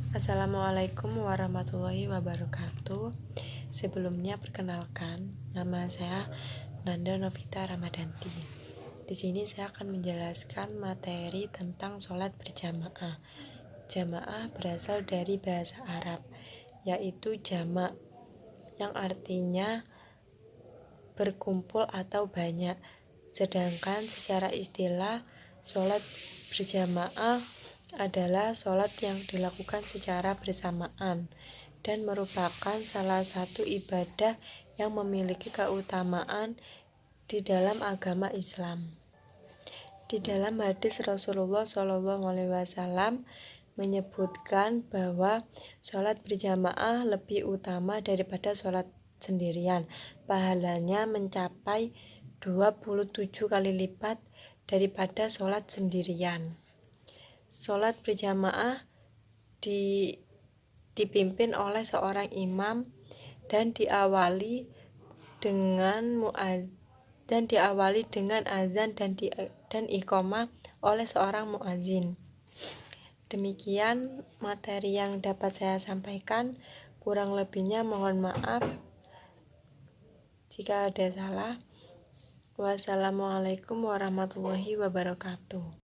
Assalamualaikum warahmatullahi wabarakatuh. Sebelumnya perkenalkan, nama saya Nanda Novita Ramadanti. Di sini saya akan menjelaskan materi tentang sholat berjamaah. Jamaah berasal dari bahasa Arab, yaitu jamak, yang artinya berkumpul atau banyak. Sedangkan secara istilah, sholat berjamaah adalah sholat yang dilakukan secara bersamaan dan merupakan salah satu ibadah yang memiliki keutamaan di dalam agama Islam. Di dalam hadis Rasulullah SAW menyebutkan bahwa sholat berjamaah lebih utama daripada sholat sendirian. Pahalanya mencapai 27 kali lipat daripada sholat sendirian. Sholat berjamaah dipimpin oleh seorang imam dan diawali dengan azan dan iqamah oleh seorang muadzin. Demikian materi yang dapat saya sampaikan. Kurang lebihnya mohon maaf jika ada salah. Wassalamualaikum warahmatullahi wabarakatuh.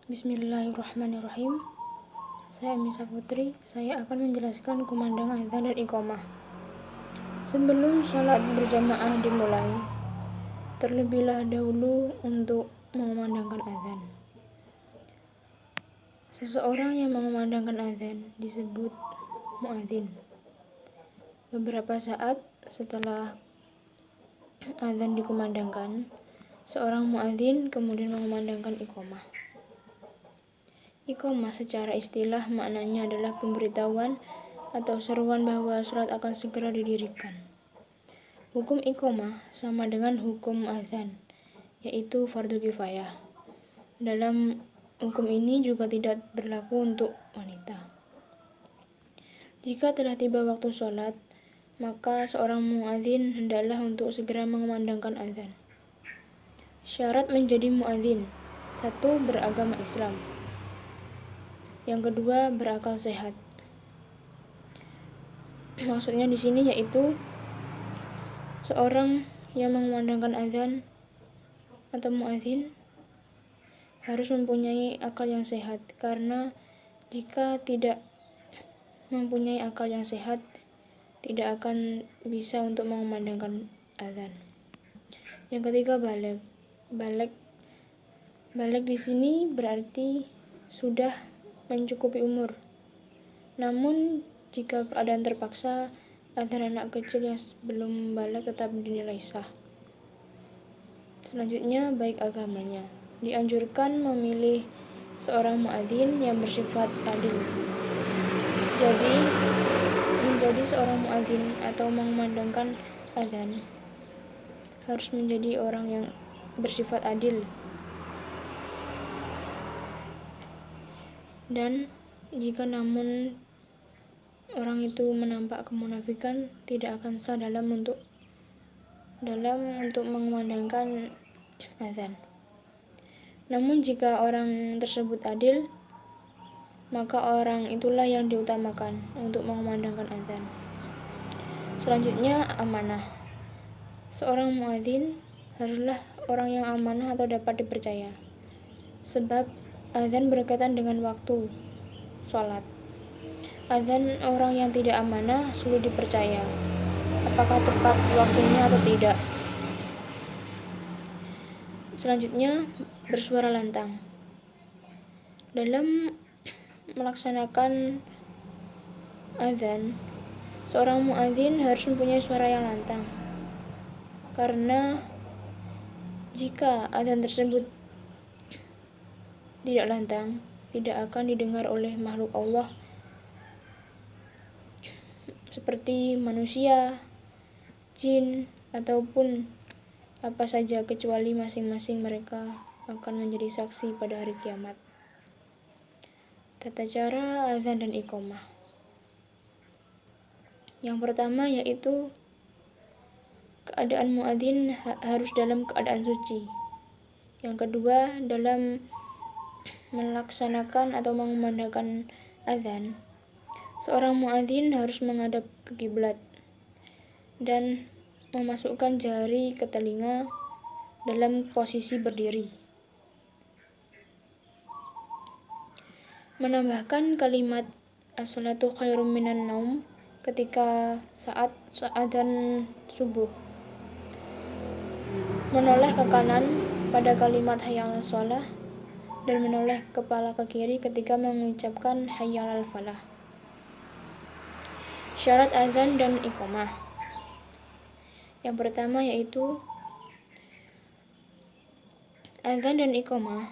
Bismillahirrahmanirrahim. Saya Misa Putri. Saya akan menjelaskan kumandang azan dan iqamah. Sebelum sholat berjamaah dimulai, terlebihlah dahulu untuk mengumandangkan azan. Seseorang yang mengumandangkan azan disebut muadzin. Beberapa saat setelah azan dikumandangkan, seorang muadzin kemudian mengumandangkan iqamah. Iqamah secara istilah maknanya adalah pemberitahuan atau seruan bahwa sholat akan segera didirikan. Hukum iqamah sama dengan hukum azan, yaitu fardu kifayah. Dalam hukum ini juga tidak berlaku untuk wanita. Jika telah tiba waktu sholat, maka seorang muadzin hendaklah untuk segera mengumandangkan azan. Syarat menjadi muadzin: 1. Beragama Islam. Yang kedua, berakal sehat. Maksudnya di sini yaitu seorang yang mengumandangkan azan atau muadzin harus mempunyai akal yang sehat, karena jika tidak mempunyai akal yang sehat tidak akan bisa untuk mengumandangkan azan. Yang ketiga, baligh. Baligh di sini berarti sudah mencukupi umur. Namun jika keadaan terpaksa, azan anak kecil yang belum baligh tetap dinilai sah. Selanjutnya, baik agamanya. Dianjurkan memilih seorang muadzin yang bersifat adil. Jadi, menjadi seorang muadzin atau mengumandangkan azan harus menjadi orang yang bersifat adil. Dan jika namun orang itu menampak kemunafikan, tidak akan sah dalam untuk mengumandangkan azan. Namun jika orang tersebut adil, maka orang itulah yang diutamakan untuk mengumandangkan azan. Selanjutnya, amanah. Seorang muadzin haruslah orang yang amanah atau dapat dipercaya, sebab azan berkaitan dengan waktu sholat. Azan orang yang tidak amanah sulit dipercaya apakah tepat waktunya atau tidak. Selanjutnya, bersuara lantang. Dalam melaksanakan azan, seorang muadzin harus mempunyai suara yang lantang, karena jika azan tersebut tidak lantang, tidak akan didengar oleh makhluk Allah seperti manusia, jin, ataupun apa saja, kecuali masing-masing mereka akan menjadi saksi pada hari kiamat. Tata cara azan dan iqamah. Yang pertama yaitu keadaan muadzin harus dalam keadaan suci. Yang kedua, dalam melaksanakan atau mengumandangkan azan, Seorang muadzin harus menghadap ke kiblat dan memasukkan jari ke telinga dalam posisi berdiri. Menambahkan kalimat as-salatu khairum minan naum ketika saat adzan subuh. Menoleh ke kanan pada kalimat hayya 'alas shalah dan menoleh kepala ke kiri ketika mengucapkan hayya 'alal falah. Syarat adzan dan iqamah. Yang pertama yaitu adzan dan iqamah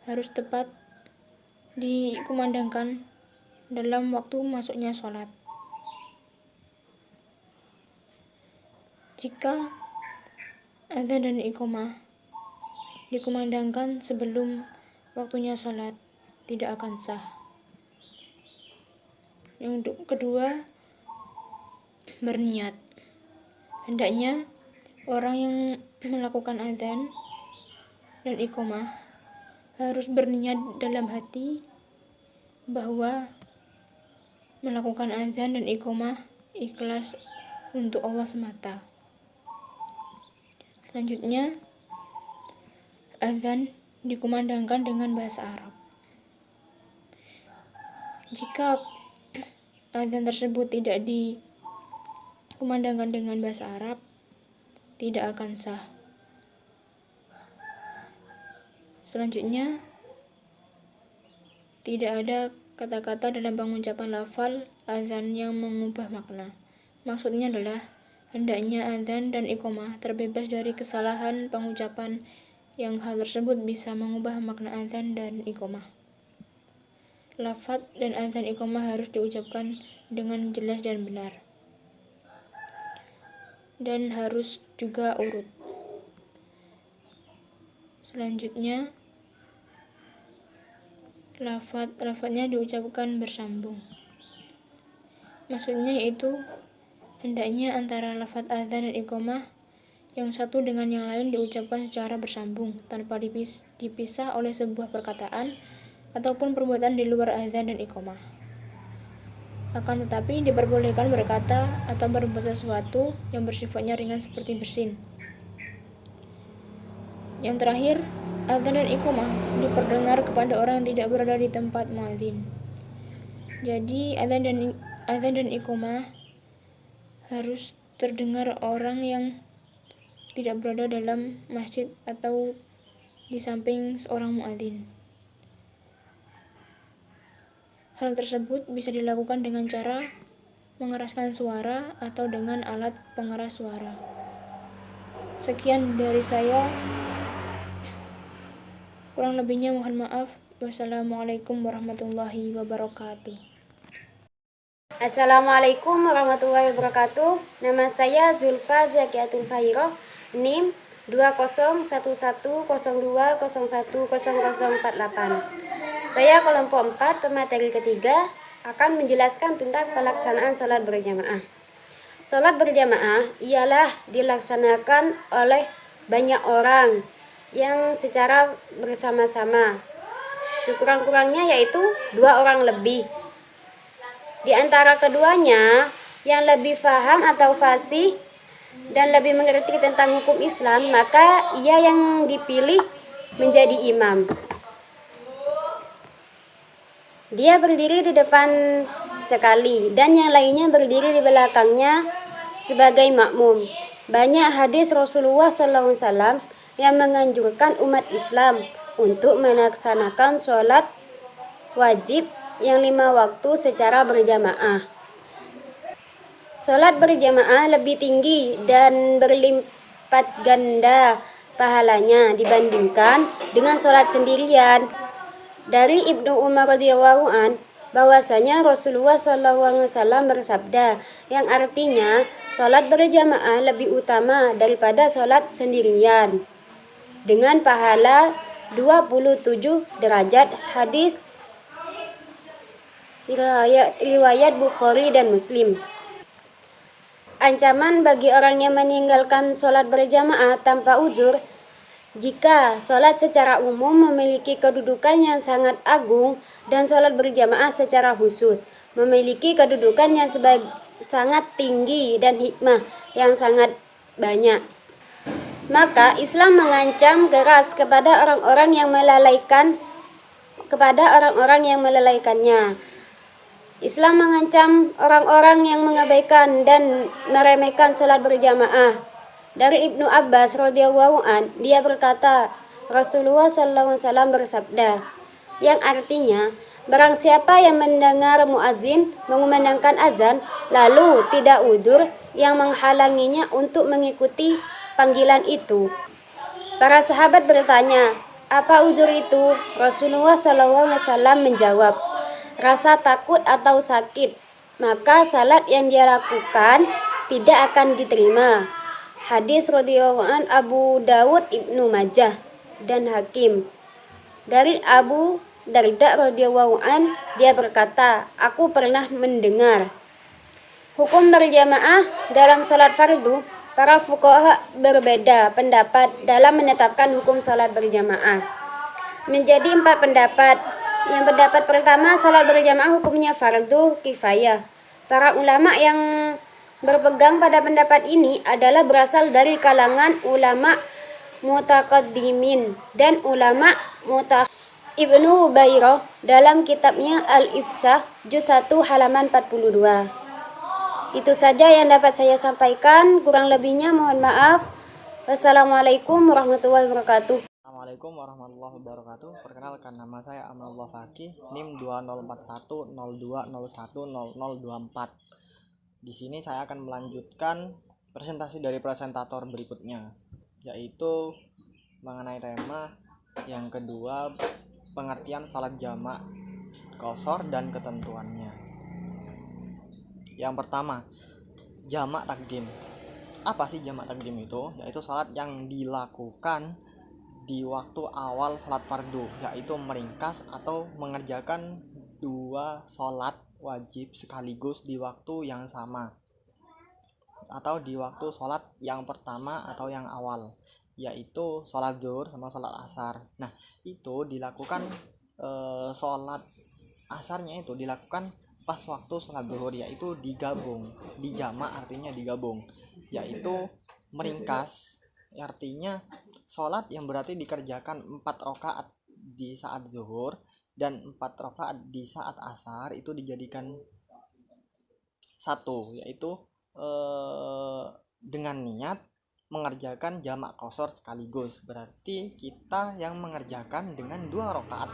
harus tepat dikumandangkan dalam waktu masuknya sholat. Jika adzan dan iqamah dikumandangkan sebelum waktunya sholat, tidak akan sah. Yang kedua, berniat. Hendaknya orang yang melakukan adzan dan iqamah harus berniat dalam hati bahwa melakukan adzan dan iqamah ikhlas untuk Allah semata. Selanjutnya, adzan dikumandangkan dengan bahasa Arab. Jika adzan tersebut tidak dikumandangkan dengan bahasa Arab, tidak akan sah. Selanjutnya, tidak ada kata-kata dalam pengucapan lafal adzan yang mengubah makna. Maksudnya adalah hendaknya adzan dan iqamah terbebas dari kesalahan pengucapan yang hal tersebut bisa mengubah makna adzan dan iqamah. Lafaz dan adzan iqamah harus diucapkan dengan jelas dan benar. Dan harus juga urut. Selanjutnya, lafaznya diucapkan bersambung. Maksudnya yaitu hendaknya antara lafaz adzan dan iqamah yang satu dengan yang lain diucapkan secara bersambung tanpa dipisah oleh sebuah perkataan ataupun perbuatan di luar adzan dan iqamah. Akan tetapi diperbolehkan berkata atau berbuat sesuatu yang bersifatnya ringan seperti bersin. Yang terakhir, adzan dan iqamah diperdengar kepada orang yang tidak berada di tempat muadzin. Jadi adzan dan iqamah harus terdengar orang yang tidak berada dalam masjid atau di samping seorang muadzin. Hal tersebut bisa dilakukan dengan cara mengeraskan suara atau dengan alat pengeras suara. Sekian dari saya. Kurang lebihnya mohon maaf. Wassalamualaikum warahmatullahi wabarakatuh. Assalamualaikum warahmatullahi wabarakatuh. Nama saya Zulfa Zakiatul Fahiroh, NIM 201102010048. Saya kelompok 4 pemateri ketiga akan menjelaskan tentang pelaksanaan sholat berjamaah. Sholat berjamaah ialah dilaksanakan oleh banyak orang yang secara bersama-sama. Sekurang-kurangnya yaitu 2 orang lebih. Di antara keduanya, yang lebih faham atau fasih dan lebih mengerti tentang hukum Islam, maka ia yang dipilih menjadi imam. Dia berdiri di depan sekali dan yang lainnya berdiri di belakangnya sebagai makmum. Banyak hadis Rasulullah SAW yang menganjurkan umat Islam untuk melaksanakan sholat wajib yang 5 waktu secara berjamaah. Sholat berjamaah lebih tinggi dan berlipat ganda pahalanya dibandingkan dengan sholat sendirian. Dari Ibnu Umar radhiyallahu an bahwasanya Rasulullah SAW bersabda, yang artinya sholat berjamaah lebih utama daripada sholat sendirian dengan pahala 27 derajat. Hadis riwayat Bukhari dan Muslim. Ancaman bagi orang yang meninggalkan sholat berjamaah tanpa uzur. Jika sholat secara umum memiliki kedudukan yang sangat agung dan sholat berjamaah secara khusus, memiliki kedudukan yang sangat tinggi dan hikmah yang sangat banyak. Maka Islam mengancam keras kepada orang-orang yang melalaikannya. Islam mengancam orang-orang yang mengabaikan dan meremehkan salat berjamaah. Dari Ibnu Abbas radhiyallahu an, dia berkata, Rasulullah sallallahu alaihi wasallam bersabda, yang artinya, barang siapa yang mendengar muadzin mengumandangkan azan lalu tidak udzur yang menghalanginya untuk mengikuti panggilan itu. Para sahabat bertanya, apa udzur itu? Rasulullah SAW menjawab, rasa takut atau sakit, maka salat yang dia lakukan tidak akan diterima. Hadis radhiyallahu an Abu Dawud, Ibnu Majah dan Hakim. Dari Abu Darda radhiyallahu an, dia berkata, aku pernah mendengar. Hukum berjamaah dalam salat fardu, para fuqaha berbeda pendapat dalam menetapkan hukum salat berjamaah. Menjadi 4 pendapat. Yang pendapat pertama, salat berjamaah hukumnya fardu kifayah. Para ulama yang berpegang pada pendapat ini adalah berasal dari kalangan ulama mutaqaddimin dan ulama mutaakhir. Ibnu Bayrah dalam kitabnya Al-Ifsah juz 1 halaman 42. Itu saja yang dapat saya sampaikan, kurang lebihnya mohon maaf. Wassalamualaikum warahmatullahi wabarakatuh. Assalamualaikum warahmatullahi wabarakatuh. Perkenalkan, nama saya Amalullah Fakih, NIM 204102010024. Di sini saya akan melanjutkan presentasi dari presentator berikutnya, yaitu mengenai tema yang kedua, pengertian salat jamak qashar dan ketentuannya. Yang pertama, jamak takdim. Apa sih jamak takdim itu? Yaitu salat yang dilakukan di waktu awal salat fardu, yaitu meringkas atau mengerjakan 2 salat wajib sekaligus di waktu yang sama, atau di waktu salat yang pertama atau yang awal, yaitu salat zuhur sama salat asar. Nah, itu dilakukan salat asarnya itu dilakukan pas waktu salat zuhur, yaitu digabung, dijamak artinya digabung, yaitu meringkas artinya salat yang berarti dikerjakan 4 rakaat di saat zuhur dan 4 rakaat di saat asar itu dijadikan satu, yaitu dengan niat mengerjakan jamak qashar sekaligus. Berarti kita yang mengerjakan dengan 2 rakaat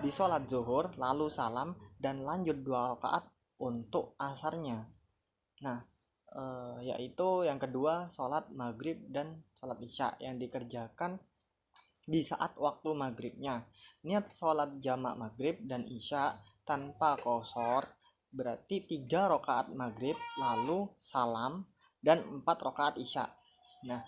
di sholat zuhur lalu salam dan lanjut 2 rakaat untuk asarnya. Nah, yaitu yang kedua sholat maghrib dan sholat isya yang dikerjakan di saat waktu maghribnya. Niat sholat jamak maghrib dan isya tanpa qashar berarti 3 rakaat maghrib lalu salam dan 4 rakaat isya. Nah,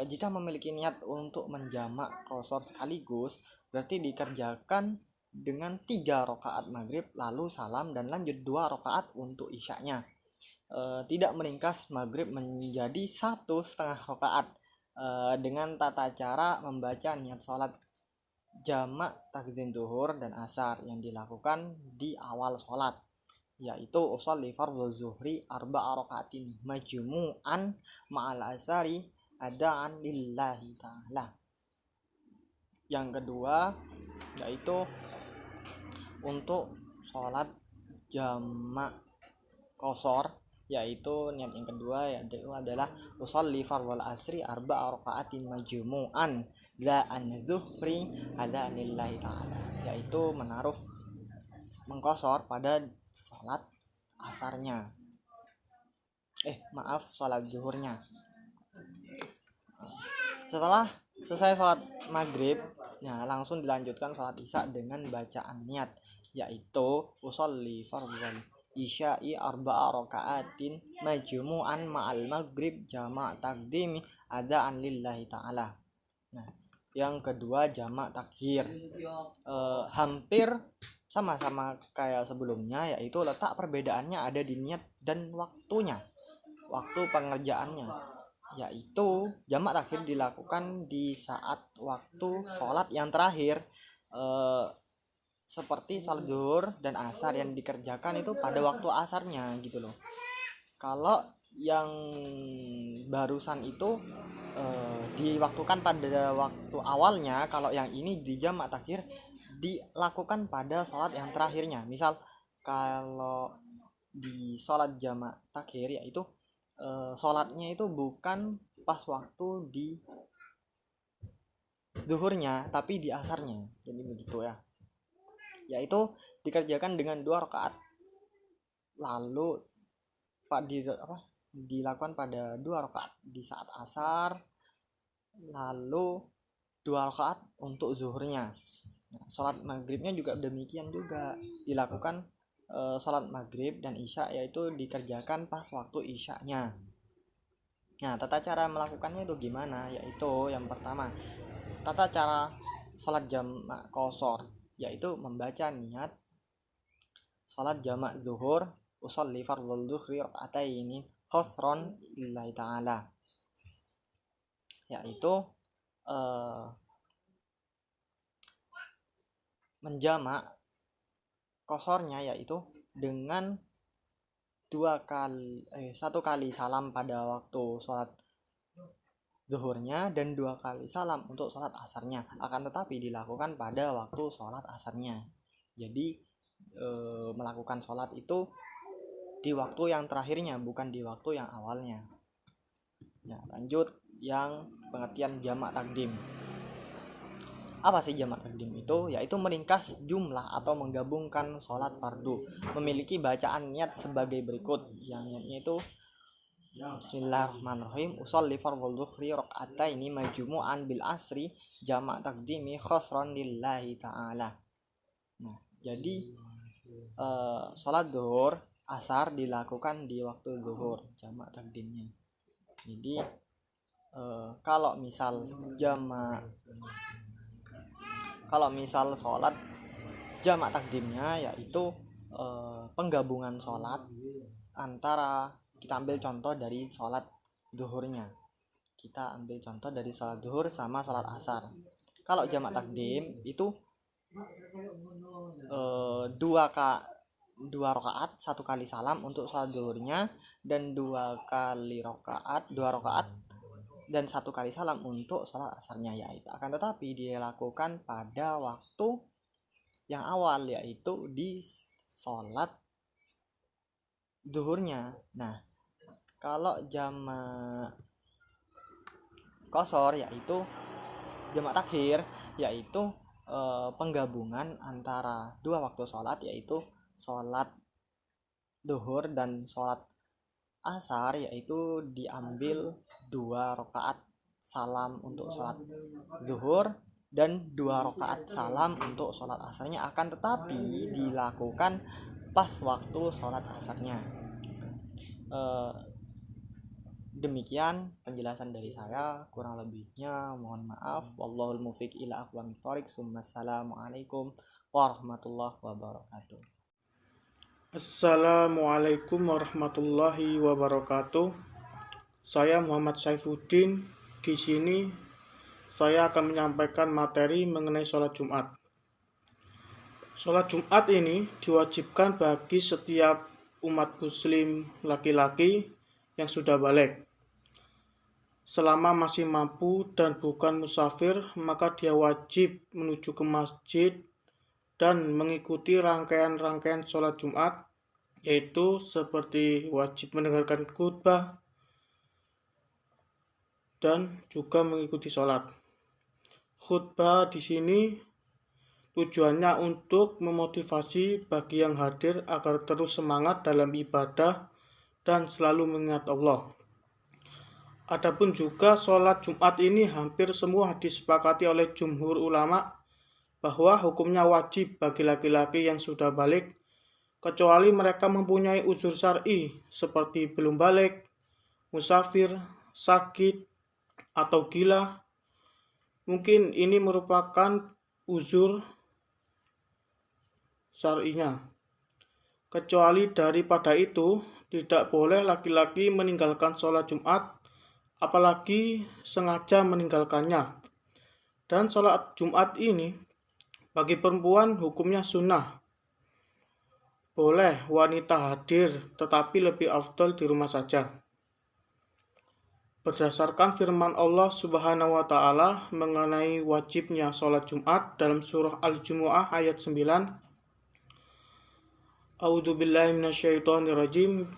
jika memiliki niat untuk menjamak qashar sekaligus berarti dikerjakan dengan 3 rakaat maghrib lalu salam dan lanjut 2 rakaat untuk isyanya. Tidak meringkas maghrib menjadi 1,5 rakaat dengan tata cara membaca niat sholat jamak takdim zuhur dan asar yang dilakukan di awal sholat, yaitu usolli fardhu zuhri 4 rakaatin majmu'an ma'al asari adaan lillahi ta'ala. Yang kedua yaitu untuk sholat jamak qashar, yaitu niat yang kedua yaitu adalah usolli fardhul asri 4 rakaatin majmu'an la an zuhri ada lillahi ta'ala, yaitu menaruh mengqashar pada salat asarnya, salat zuhurnya. Setelah selesai salat maghrib, langsung dilanjutkan salat isya dengan bacaan niat, yaitu usolli fardhul isya'i 4 rakaatin majmu'an ma'al maghrib jamak takdimi adaan lillahi ta'ala. Nah, yang kedua jamak takhir. Hampir sama-sama kayak sebelumnya, yaitu letak perbedaannya ada di niat dan waktunya, waktu pengerjaannya, yaitu jamak takhir dilakukan di saat waktu sholat yang terakhir seperti salat zuhur dan asar yang dikerjakan itu pada waktu asarnya gitu loh. Kalau yang barusan itu diwaktukan pada waktu awalnya, kalau yang ini di jamak takhir dilakukan pada sholat yang terakhirnya. Misal kalau di sholat jamak takhir yaitu sholatnya itu bukan pas waktu di zuhurnya tapi di asarnya, jadi begitu ya, yaitu dikerjakan dengan 2 rakaat, lalu dilakukan pada 2 rakaat di saat asar, lalu 2 rakaat untuk zuhurnya. Nah, sholat maghribnya juga demikian juga dilakukan. Sholat maghrib dan isya yaitu dikerjakan pas waktu isyanya. Nah, tata cara melakukannya itu gimana? Yaitu yang pertama, tata cara sholat jamak qashar, yaitu membaca niat sholat jamak zuhur, usolli fardhu zuhri raka'ataini qasran lillahi ta'ala, yaitu menjamak qasharnya yaitu dengan 1 kali salam pada waktu sholat zuhurnya dan 2 kali salam untuk sholat asarnya, akan tetapi dilakukan pada waktu sholat asarnya. Jadi melakukan sholat itu di waktu yang terakhirnya, bukan di waktu yang awalnya. Ya, lanjut yang pengertian jamak takdim. Apa sih jamak takdim itu? Yaitu meringkas jumlah atau menggabungkan sholat fardu, memiliki bacaan niat sebagai berikut. Yang niatnya itu Bismillahirrahmanirrahim, usolli fardhu zuhri raka'ataini majmu'an bil asri jamak takdimi khosron lillahi ta'ala. Nah, jadi sholat zuhur asar dilakukan di waktu zuhur, jamak takdimnya. Jadi kalau misal sholat jamak takdimnya yaitu penggabungan sholat antara, kita ambil contoh dari sholat zuhurnya, kita ambil contoh dari sholat zuhur sama sholat asar. Kalau jamak takdim itu 2 rakaat, 1 kali salam untuk sholat zuhurnya dan 2 rakaat dan 1 kali salam untuk sholat asarnya, yaitu akan tetapi dilakukan pada waktu yang awal, yaitu di sholat zuhurnya. Nah, kalau jamak qashar yaitu jamak takhir, yaitu penggabungan antara 2 waktu sholat, yaitu sholat zuhur dan sholat asar, yaitu diambil 2 rakaat salam untuk sholat zuhur dan 2 rakaat salam untuk sholat asarnya, akan tetapi dilakukan pas waktu sholat asarnya. Demikian penjelasan dari saya, kurang lebihnya mohon maaf. Wallahul muwaffiq ila aqwamit thoriq. Assalamualaikum warahmatullahi wabarakatuh. Assalamualaikum warahmatullahi wabarakatuh. Saya Muhammad Saifuddin. Di sini saya akan menyampaikan materi mengenai sholat Jumat. Sholat Jumat ini diwajibkan bagi setiap umat muslim laki-laki yang sudah balik. Selama masih mampu dan bukan musafir, maka dia wajib menuju ke masjid dan mengikuti rangkaian-rangkaian sholat Jumat, yaitu seperti wajib mendengarkan khutbah dan juga mengikuti sholat. Khutbah di sini tujuannya untuk memotivasi bagi yang hadir agar terus semangat dalam ibadah dan selalu mengingat Allah. Adapun juga sholat Jumat ini hampir semua disepakati oleh jumhur ulama bahwa hukumnya wajib bagi laki-laki yang sudah balik, kecuali mereka mempunyai uzur syar'i seperti belum balik, musafir, sakit, atau gila. Mungkin ini merupakan uzur syar'inya. Kecuali daripada itu, tidak boleh laki-laki meninggalkan sholat Jumat, apalagi sengaja meninggalkannya. Dan sholat Jumat ini Bagi perempuan hukumnya sunnah. Boleh wanita hadir, tetapi lebih afdal di rumah saja. Berdasarkan firman Allah Subhanahu wa Ta'ala mengenai wajibnya sholat Jumat dalam surah Al-Jumu'ah ayat 9. A'udzu billahi minasyaitonir rajim.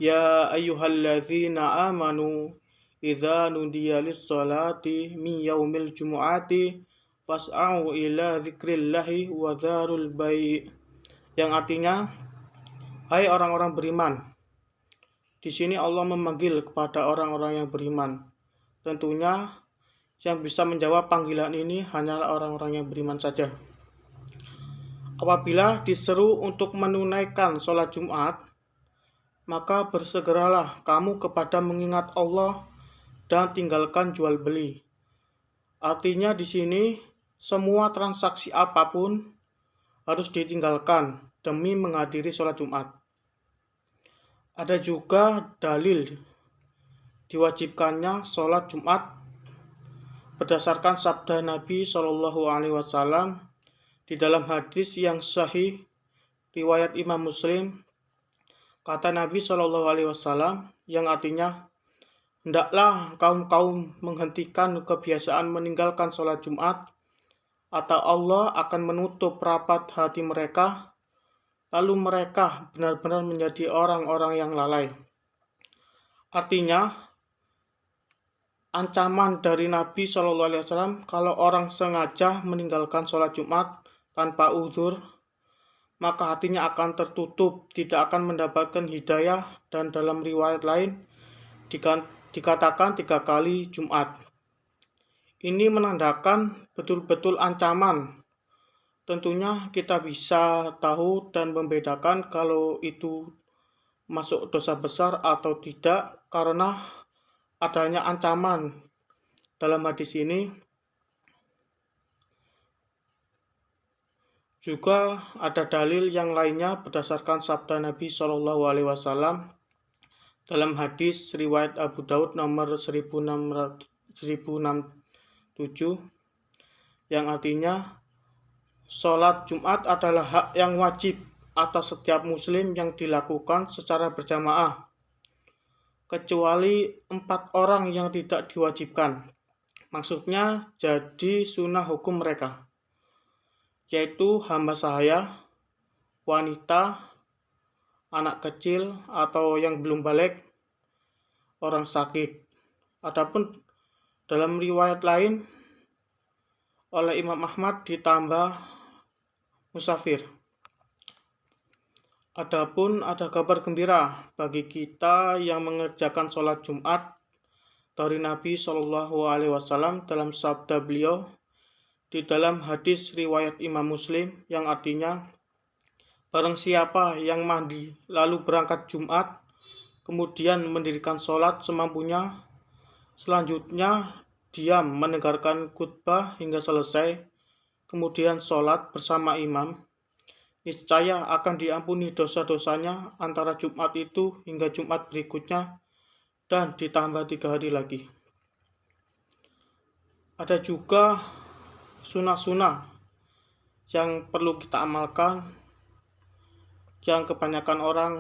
Ya ayyuhalladzina amanu idza nudiya lis-sholati min yaumil jumu'ati fas'au ila dzikrillahi wa dzarul bai'. Yang artinya, hai orang-orang beriman. Di sini Allah memanggil kepada orang-orang yang beriman. Tentunya yang bisa menjawab panggilan ini hanyalah orang-orang yang beriman saja. Apabila diseru untuk menunaikan sholat Jumat, maka bersegeralah kamu kepada mengingat Allah dan tinggalkan jual beli. Artinya di sini semua transaksi apapun harus ditinggalkan demi menghadiri sholat Jumat. Ada juga dalil diwajibkannya sholat Jumat berdasarkan sabda Nabi Shallallahu Alaihi Wasallam di dalam hadis yang sahih riwayat Imam Muslim. Kata Nabi Shallallahu Alaihi Wasallam yang artinya, hendaklah kaum-kaum menghentikan kebiasaan meninggalkan sholat Jumat, atau Allah akan menutup rapat hati mereka, lalu mereka benar-benar menjadi orang-orang yang lalai. Artinya, ancaman dari Nabi SAW kalau orang sengaja meninggalkan sholat Jumat tanpa uzur, maka hatinya akan tertutup, tidak akan mendapatkan hidayah, dan dalam riwayat lain dikatakan 3 kali Jumat. Ini menandakan betul-betul ancaman. Tentunya kita bisa tahu dan membedakan kalau itu masuk dosa besar atau tidak karena adanya ancaman dalam hadis ini. Juga ada dalil yang lainnya berdasarkan sabda Nabi Shallallahu Alaihi Wasallam dalam hadis riwayat Abu Daud nomor 1067 yang artinya, sholat Jumat adalah hak yang wajib atas setiap muslim yang dilakukan secara berjamaah, kecuali 4 orang yang tidak diwajibkan. Maksudnya jadi sunnah hukum mereka, yaitu hamba sahaya, wanita, anak kecil atau yang belum balik, orang sakit. Adapun dalam riwayat lain oleh Imam Ahmad ditambah musafir. Adapun ada kabar gembira bagi kita yang mengerjakan sholat Jumat dari Nabi Shallallahu Alaihi Wasallam dalam sabda beliau di dalam hadis riwayat Imam Muslim yang artinya, barang siapa yang mandi lalu berangkat Jumat kemudian mendirikan sholat semampunya, selanjutnya diam mendengarkan khutbah hingga selesai, kemudian sholat bersama imam, niscaya akan diampuni dosa-dosanya antara Jumat itu hingga Jumat berikutnya dan ditambah 3 hari lagi. Ada juga sunah-sunah yang perlu kita amalkan, yang kebanyakan orang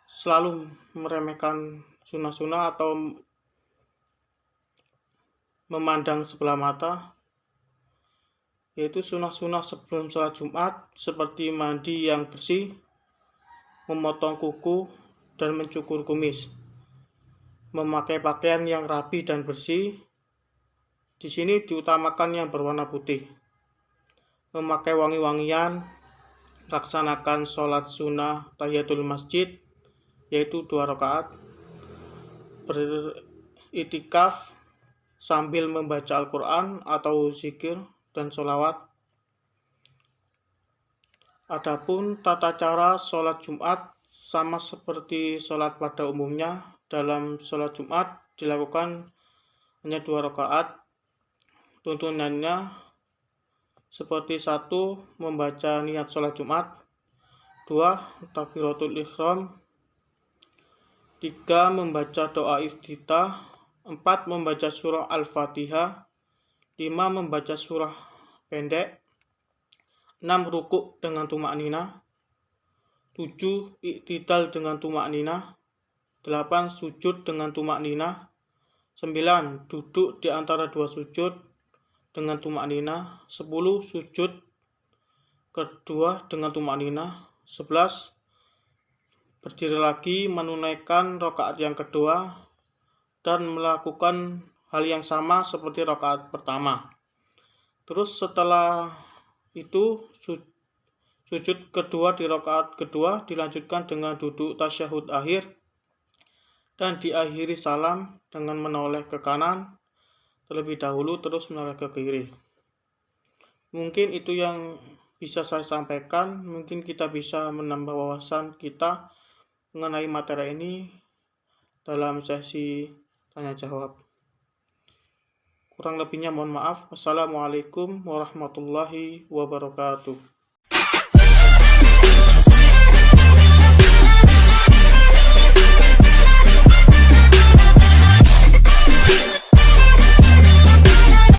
selalu meremehkan sunah-sunah atau memandang sebelah mata, yaitu sunah-sunah sebelum sholat Jumat seperti mandi yang bersih, memotong kuku dan mencukur kumis, memakai pakaian yang rapi dan bersih. Di sini diutamakan yang berwarna putih, memakai wangi-wangian, laksanakan sholat sunnah tahiyatul masjid, yaitu 2 rakaat, beritikaf sambil membaca Al-Quran atau zikir dan sholawat. Adapun tata cara sholat Jumat sama seperti sholat pada umumnya. Dalam sholat Jumat dilakukan hanya 2 rakaat. Tuntunannya seperti 1. Membaca niat sholat Jumat, 2. Takbiratul ihram, 3. Membaca doa iftitah, 4. Membaca surah Al-Fatihah, 5. Membaca surah pendek. 6. Rukuk dengan tumak nina. 7. Iktidal dengan tumak nina. 8. Sujud dengan tumak nina. 9. Duduk di antara dua sujud dengan tumak nina. 10. Sujud kedua dengan tumak nina. 11. Berdiri lagi menunaikan rakaat yang kedua dan melakukan hal yang sama seperti rakaat pertama. Terus setelah itu sujud kedua di rakaat kedua dilanjutkan dengan duduk tasyahud akhir dan diakhiri salam dengan menoleh ke kanan terlebih dahulu terus menoleh ke kiri. Mungkin itu yang bisa saya sampaikan. Mungkin kita bisa menambah wawasan kita mengenai materi ini dalam sesi tanya jawab. Kurang lebihnya mohon maaf. Wassalamualaikum warahmatullahi wabarakatuh.